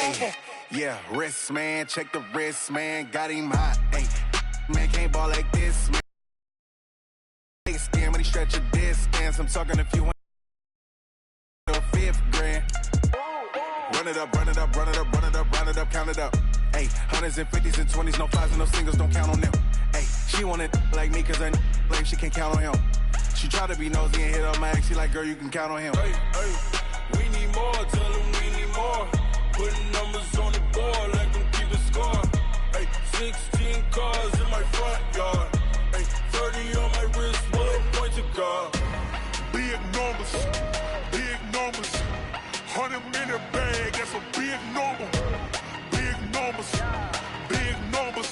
Ay, yeah, wrist, man. Check the wrist, man. Got him hot. Ay, man, can't ball like this, man. Skin when he stretch a distance. I'm talking if you want a fifth grand. Run it up, run it up, run it up, run it up, run it up, count it up. Hey, hundreds and fifties and 20s, no fives and no singles, don't count on them. Hey, she want it like me, cause I like she can't count on him. She try to be nosy and hit up my ex, she like, girl, you can count on him. Hey, hey, we need more, tell them we need more. Putting numbers on the board, like them keep a score. Hey, 16 cars in my front yard. Hey, 30 on my wrist, one point to guard. Big numbers, big numbers. 100-minute bag, that's a big number. Big numbers, big numbers.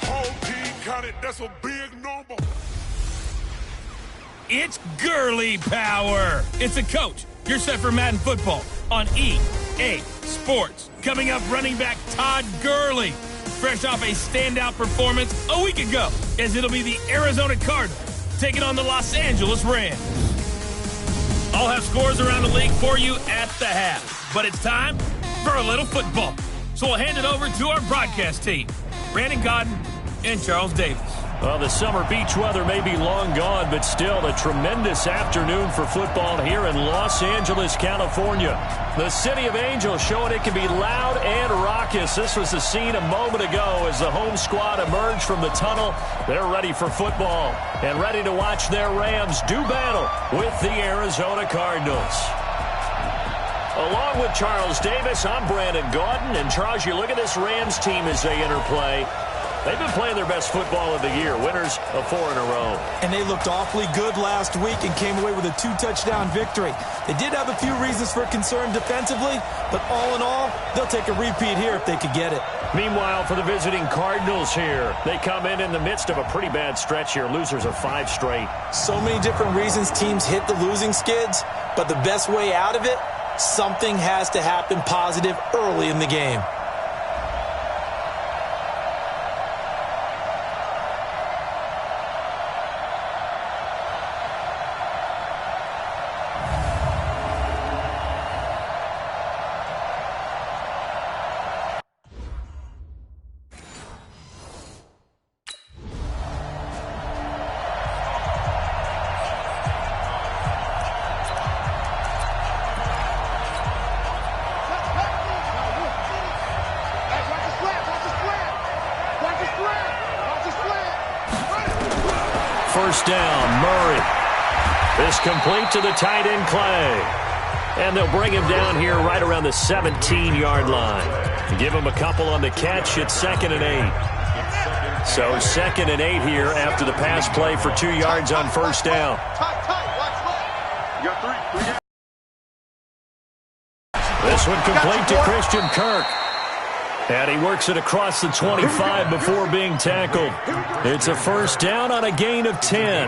Whole team counted, that's a big number. It's girly power. It's a coach. You're set for Madden football on EA Sports. Coming up, running back Todd Gurley, fresh off a standout performance a week ago, as it'll be the Arizona Cardinals taking on the Los Angeles Rams. I'll have scores around the league for you at the half, but it's time for a little football. So we'll hand it over to our broadcast team, Brandon Godden and Charles Davis. Well, the summer beach weather may be long gone, but still a tremendous afternoon for football here in Los Angeles, California. The City of Angels showing it can be loud and raucous. This was the scene a moment ago as the home squad emerged from the tunnel. They're ready for football and ready to watch their Rams do battle with the Arizona Cardinals. Along with Charles Davis, I'm Brandon Gaudin. And Charles, you look at this Rams team as they interplay. They've been playing their best football of the year, winners of 4 in a row. And they looked awfully good last week and came away with a 2-touchdown victory. They did have a few reasons for concern defensively, but all in all, they'll take a repeat here if they could get it. Meanwhile, for the visiting Cardinals here, they come in the midst of a pretty bad stretch here, losers of 5 straight. So many different reasons teams hit the losing skids, but the best way out of it, something has to happen positive early in the game. First down, Murray. This complete to the tight end, Clay. And they'll bring him down here right around the 17-yard line. Give him a couple on the catch. It's 2nd and 8. So 2nd and 8 here after the pass play for 2 yards on first down. This one complete to Christian Kirk. And he works it across the 25 before being tackled. It's a first down on a gain of 10.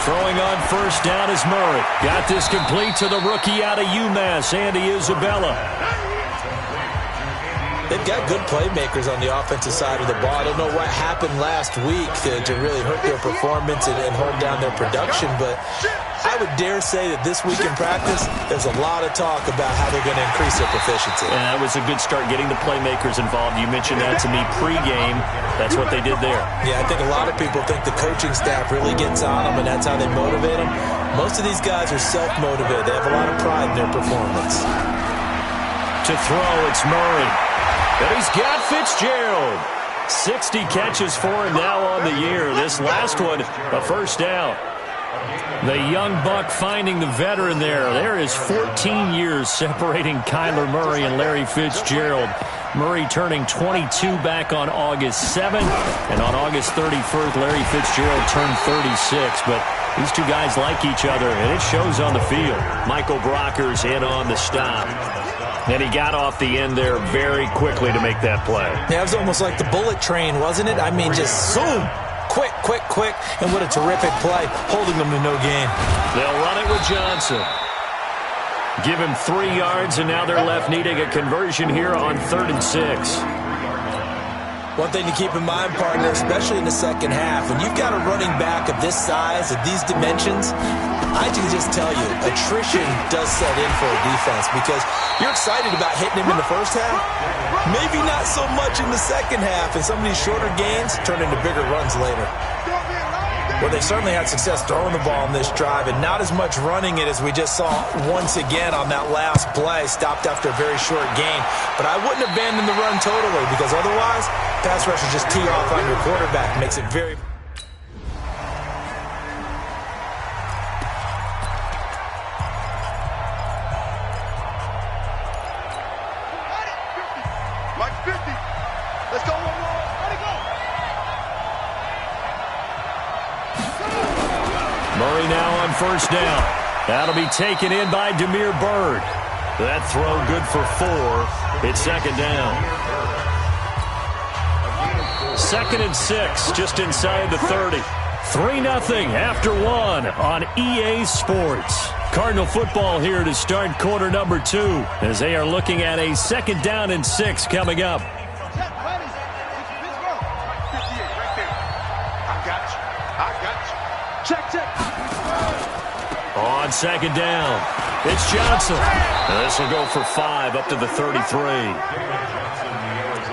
Throwing on first down is Murray. Got this complete to the rookie out of UMass, Andy Isabella. They've got good playmakers on the offensive side of the ball. I don't know what happened last week to really hurt their performance and hold down their production, but I would dare say that this week in practice, there's a lot of talk about how they're going to increase their proficiency. And that was a good start, getting the playmakers involved. You mentioned that to me pregame. That's what they did there. Yeah, I think a lot of people think the coaching staff really gets on them, and that's how they motivate them. Most of these guys are self-motivated. They have a lot of pride in their performance. To throw, it's Murray. And he's got Fitzgerald. 60 catches for him now on the year. This last one, a first down. The young buck finding the veteran there. There is 14 years separating Kyler Murray and Larry Fitzgerald. Murray turning 22 back on August 7th. And on August 31st, Larry Fitzgerald turned 36. But these two guys like each other, and it shows on the field. Michael Brockers in on the stop. And he got off the end there very quickly to make that play. Yeah, it was almost like the bullet train, wasn't it? I mean, just zoom. Quick, quick, quick. And what a terrific play, holding them to no gain. They'll run it with Johnson. Give him 3 yards, and now they're left needing a conversion here on 3rd and 6. One thing to keep in mind, partner, especially in the second half, when you've got a running back of this size, of these dimensions, I can just tell you, attrition does set in for a defense because you're excited about hitting him in the first half, maybe not so much in the second half, and some of these shorter gains turn into bigger runs later. Well, they certainly had success throwing the ball in this drive and not as much running it as we just saw once again on that last play, stopped after a very short gain. But I wouldn't abandon the run totally because otherwise, pass rushers just tee off on your quarterback. Makes it very... Like 50. Let's go one more. Let it go. Murray now on first down. That'll be taken in by Demir Bird. That throw good for 4. It's second down. 2nd and 6, just inside the 30. 3-0 after 1 on EA Sports. Cardinal football here to start quarter number 2 as they are looking at a 2nd down and 6 coming up. On 2nd down, it's Johnson. This will go for 5 up to the 33.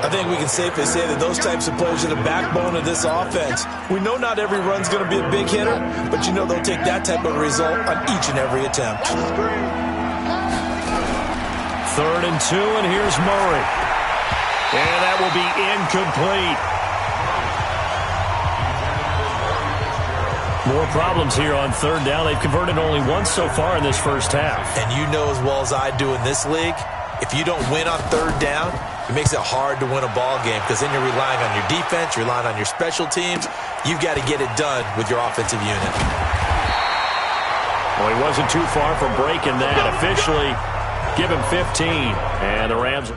I think we can safely say that those types of players are the backbone of this offense. We know not every run's going to be a big hitter, but you know they'll take that type of result on each and every attempt. 3rd and 2, and here's Murray. And that will be incomplete. More problems here on 3rd down. They've converted only once so far in this first half. And you know as well as I do in this league, if you don't win on 3rd down, it makes it hard to win a ball game because then you're relying on your defense, you're relying on your special teams. You've got to get it done with your offensive unit. Well, he wasn't too far from breaking that. Officially, give him 15. And the Rams...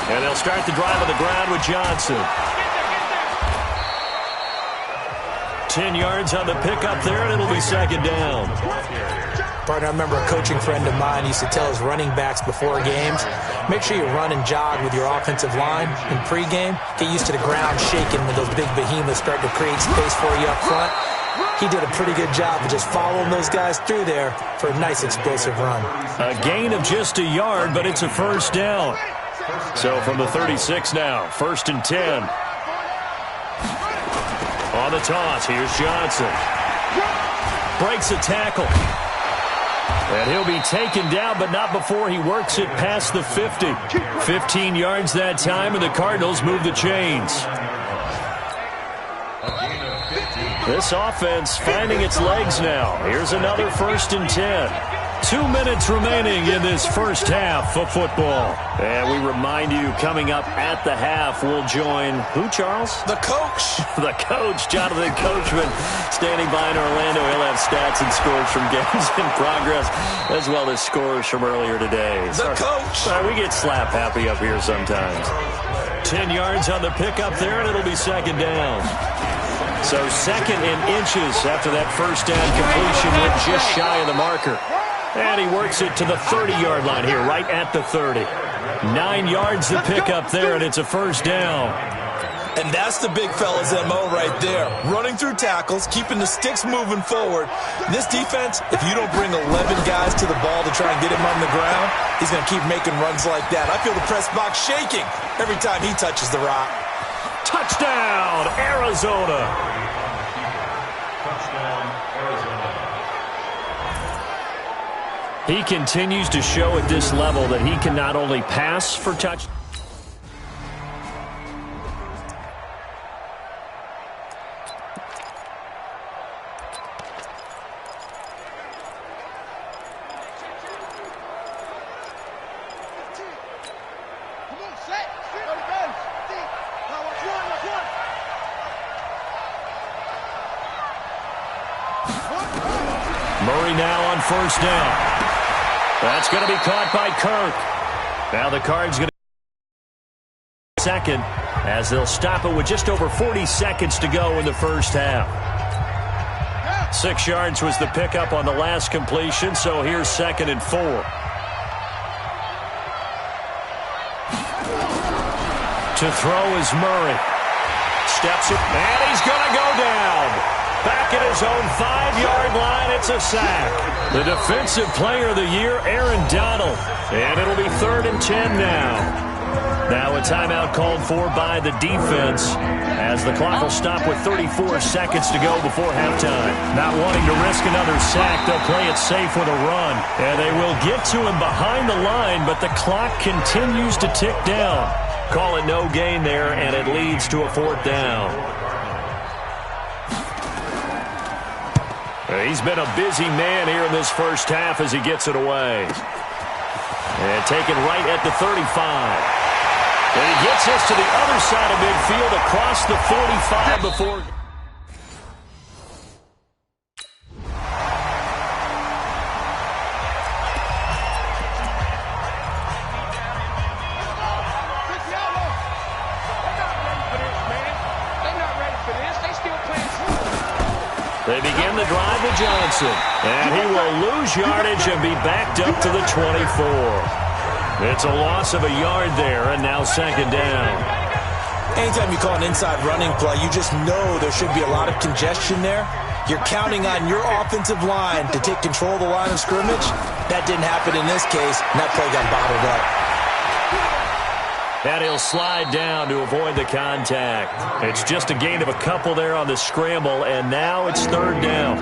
And they'll start the drive on the ground with Johnson. 10 yards on the pickup there, and it'll be 2nd down. Partner, I remember a coaching friend of mine used to tell his running backs before games, make sure you run and jog with your offensive line in pregame. Get used to the ground shaking when those big behemoths start to create space for you up front. He did a pretty good job of just following those guys through there for a nice explosive run. A gain of just a yard, but it's a first down. So from the 36 now, 1st and 10. On the toss, here's Johnson. Breaks a tackle. And he'll be taken down, but not before he works it past the 50. 15 yards that time, and the Cardinals move the chains. This offense finding its legs now. Here's another 1st and 10. 2 minutes remaining in this first half of football. And we remind you, coming up at the half, we'll join who, Charles? The coach. The coach, Jonathan Coachman, standing by in Orlando. He'll have stats and scores from games in progress, as well as scores from earlier today. The coach. We get slap happy up here sometimes. 10 yards on the pickup there, and it'll be 2nd down. So 2nd and inches after that first down completion, went just shy of the marker. And he works it to the 30-yard line here, right at the 30. 9 yards to pick up there, and it's a first down. And that's the big fella's MO right there. Running through tackles, keeping the sticks moving forward. This defense, if you don't bring 11 guys to the ball to try and get him on the ground, he's going to keep making runs like that. I feel the press box shaking every time he touches the rock. Touchdown, Arizona. He continues to show at this level that he can not only pass for touch. Murray now on first down. That's going to be caught by Kirk. Now the Cards going to 2nd as they'll stop it with just over 40 seconds to go in the first half. 6 yards was the pickup on the last completion, so here's 2nd and 4. To throw is Murray. Steps it, and he's going to go down. Back at his own 5-yard line, it's a sack. The Defensive Player of the Year, Aaron Donald. And it'll be 3rd and 10 now. Now a timeout called for by the defense as the clock will stop with 34 seconds to go before halftime. Not wanting to risk another sack, they'll play it safe with a run. And they will get to him behind the line, but the clock continues to tick down. Call it no gain there, and it leads to a 4th down. He's been a busy man here in this first half as he gets it away. And taken right at the 35. And he gets this to the other side of midfield across the 45 before. They begin the drive with Johnson. And he will lose yardage and be backed up to the 24. It's a loss of a yard there, and now 2nd down. Anytime you call an inside running play, you just know there should be a lot of congestion there. You're counting on your offensive line to take control of the line of scrimmage. That didn't happen in this case, and that play got bottled up. And he'll slide down to avoid the contact. It's just a gain of a couple there on the scramble, and now it's 3rd down.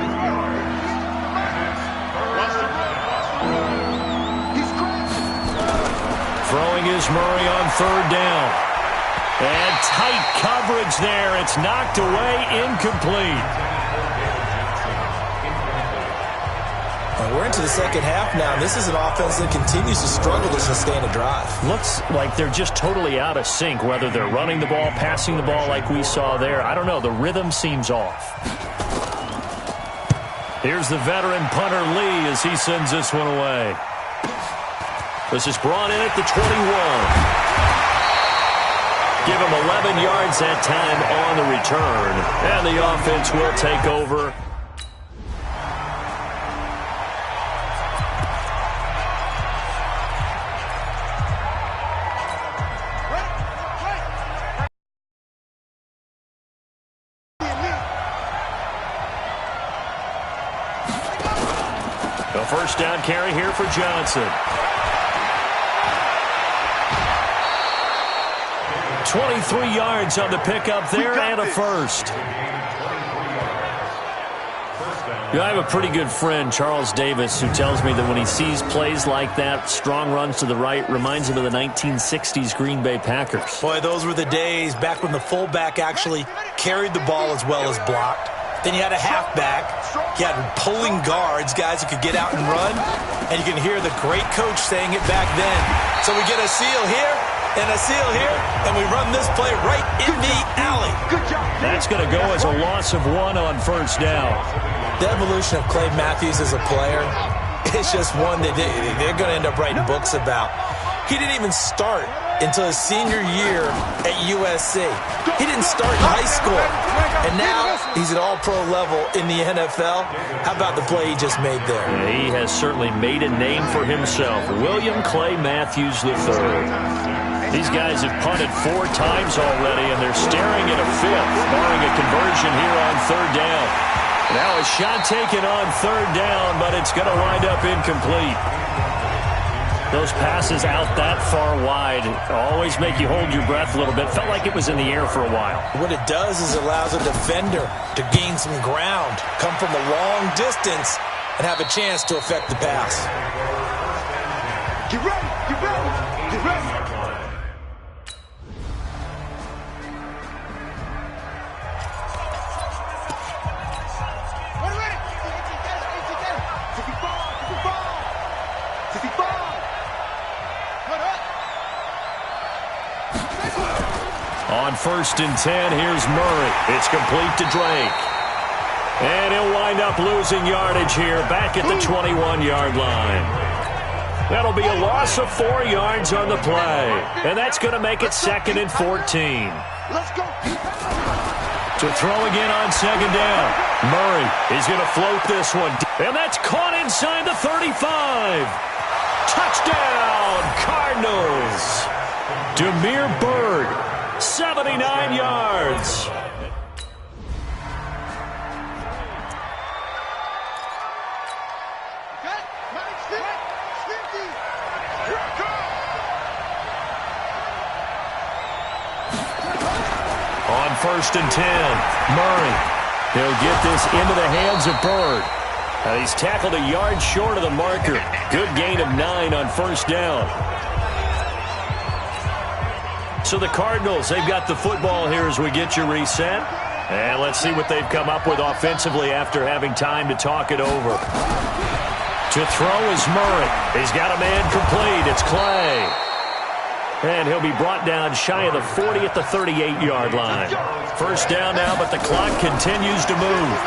Throwing is Murray on 3rd down. And tight coverage there. It's knocked away, incomplete. Well, we're into the second half now. This is an offense that continues to struggle to sustain a drive. Looks like they're just totally out of sync, whether they're running the ball, passing the ball like we saw there. I don't know. The rhythm seems off. Here's the veteran punter Lee as he sends this one away. This is brought in at the 21. Give him 11 yards that time on the return. And the offense will take over. A 1st down carry here for Johnson. 23 yards on the pickup there and a 1st. I have a pretty good friend, Charles Davis, who tells me that when he sees plays like that, strong runs to the right, reminds him of the 1960s Green Bay Packers. Boy, those were the days back when the fullback actually carried the ball as well as blocked. Then you had a halfback. You had pulling guards, guys who could get out and run. And you can hear the great coach saying it back then. So we get a seal here and a seal here, and we run this play right in the alley. Good job. That's going to go as a loss of 1 on 1st down. The evolution of Clay Matthews as a player is just one that they're going to end up writing books about. He didn't even start until his senior year at USC. He didn't start in high school, and now he's at all-pro level in the NFL. How about the play he just made there? Yeah, he has certainly made a name for himself. William Clay Matthews III. These guys have punted 4 times already, and they're staring at a 5th, barring a conversion here on 3rd down. Now a shot taken on 3rd down, but it's going to wind up incomplete. Those passes out that far wide always make you hold your breath a little bit. Felt like it was in the air for a while. What it does is it allows a defender to gain some ground, come from a long distance, and have a chance to affect the pass. Get ready, get ready, get ready. On 1st and 10, here's Murray. It's complete to Drake. And he'll wind up losing yardage here back at the 21-yard line. That'll be a loss of 4 yards on the play. And that's going to make it 2nd and 14. Let's go. To throw again on 2nd down. Murray is going to float this one. And that's caught inside the 35. Touchdown, Cardinals. Demir Bird, 79 yards. On 1st and 10, Murray. He'll get this into the hands of Bird. Now he's tackled a yard short of the marker. Good gain of 9 on 1st down. So the Cardinals, they've got the football here as we get you reset. And let's see what they've come up with offensively after having time to talk it over. To throw is Murray. He's got a man complete. It's Clay. And he'll be brought down shy of the 40 at the 38-yard line. 1st down now, but the clock continues to move.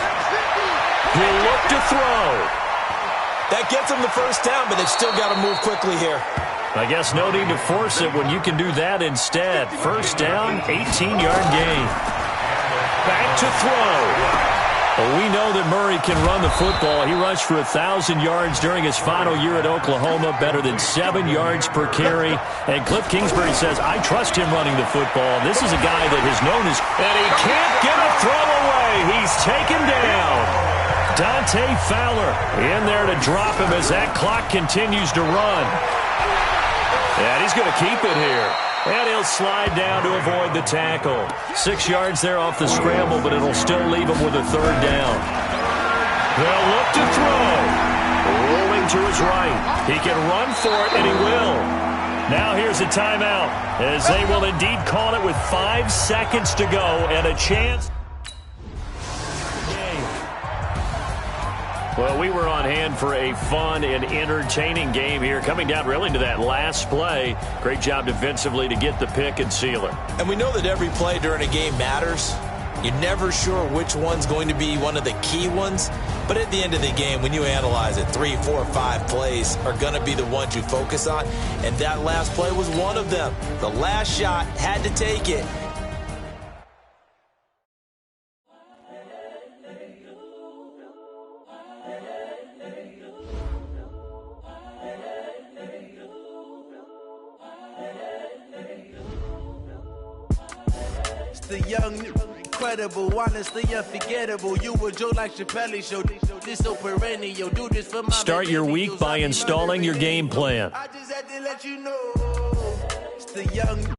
He'll look to throw. That gets him the 1st down, but they've still got to move quickly here. I guess no need to force it when you can do that instead. 1st down, 18-yard gain. Back to throw. Well, we know that Murray can run the football. He rushed for 1,000 yards during his final year at Oklahoma, better than 7 yards per carry. And Cliff Kingsbury says, I trust him running the football. This is a guy that has known his... And he can't get a throw away. He's taken down. Dante Fowler in there to drop him as that clock continues to run. And he's going to keep it here. And he'll slide down to avoid the tackle. 6 yards there off the scramble, but it'll still leave him with a 3rd down. They'll look to throw. Rolling to his right. He can run for it, and he will. Now here's a timeout, as they will indeed call it with 5 seconds to go and a chance. Well, we were on hand for a fun and entertaining game here, coming down really to that last play. Great job defensively to get the pick and seal it. And we know that every play during a game matters. You're never sure which one's going to be one of the key ones. But at the end of the game, when you analyze it, 3, 4, 5 plays are going to be the ones you focus on. And that last play was one of them. The last shot, had to take it. The young, incredible, honestly unforgettable. You were Joe like Chappelle show. This so perennial. Do this for my Start your week by installing your game plan. I just had to let you know. It's the young,